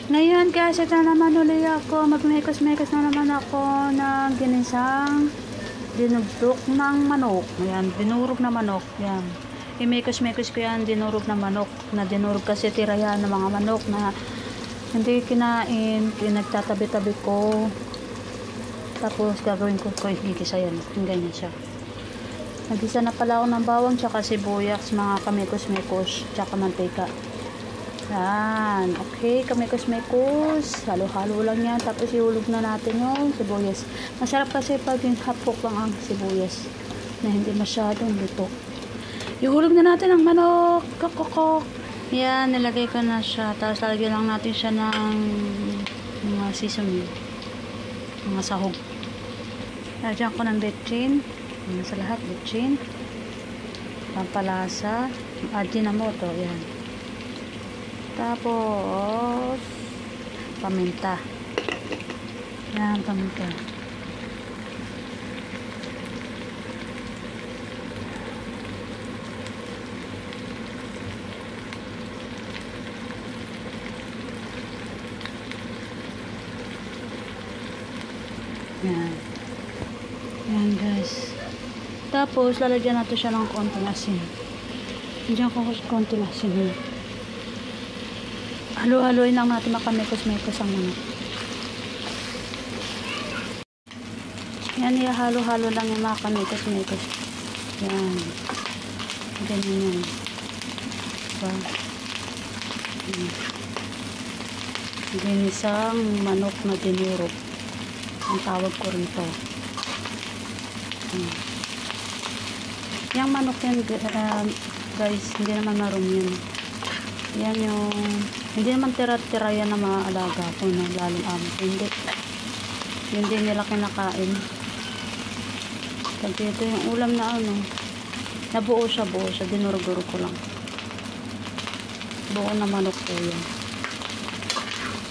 Ngayon guys, ito na naman uli ako. Magmekos-mekos na naman ako ng ginisang dinugdok ng manok. Ayan, dinurog na manok. Ayan. I-mekos-mekos ko yan, dinurog na manok. Na dinurog kasi tira yan ng mga manok na hindi kinain. Pinagtatabi-tabi ko. Tapos gagawin ko igisa yan. Ganyan siya. Nagisa na pala ako ng bawang tsaka sibuyas, mga kamekos-mekos tsaka mantika. Yan, okay, kamekos-mekos, halo-halo lang yan, tapos ihulog na natin yung sibuyas. Masarap kasi pag yung hapok lang ang sibuyas na hindi masyadong luto. Ihulog na natin ang manok, kokokok. Yan, nilagay ko na siya, tapos lalagyan lang natin siya ng mga seasoning, mga sahog. Lagyan ko ng betchin, sa lahat betchin, pampalasa, ajinomoto, yan. Tapos paminta. Yan, paminta. Yan. Yan guys. Tapos lalagyan natin siya ng konting asin. Diyan ko konting asin. Halo-haloin lang natin, makamekos-mekos ang manok. Yan, ihalo-halo lang yung makamekos-mekos. Yan. Ganyan yan. Diba? Ginisang manok na dinurog. Ang tawag ko rito. Yung manok yan, guys, hindi naman marumi yun. Yan yung hindi naman tira-tira yan na mga alaga ko na lalong amo. Hindi nila kinakain. Kasi ito yung ulam na ano, nabuo siya, dinuruguro ko lang. Buo na manok po yan.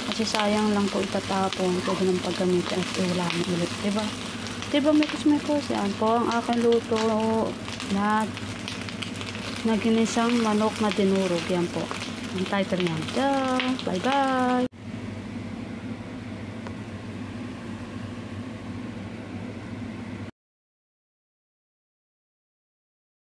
Kasi sayang lang po itatapon, pwede nang paggamitin at wala na ulit, diba? Diba, mekos-mekos, yan po ang aking luto na ginisang manok na dinurog, yan po ang title niya. Bye bye.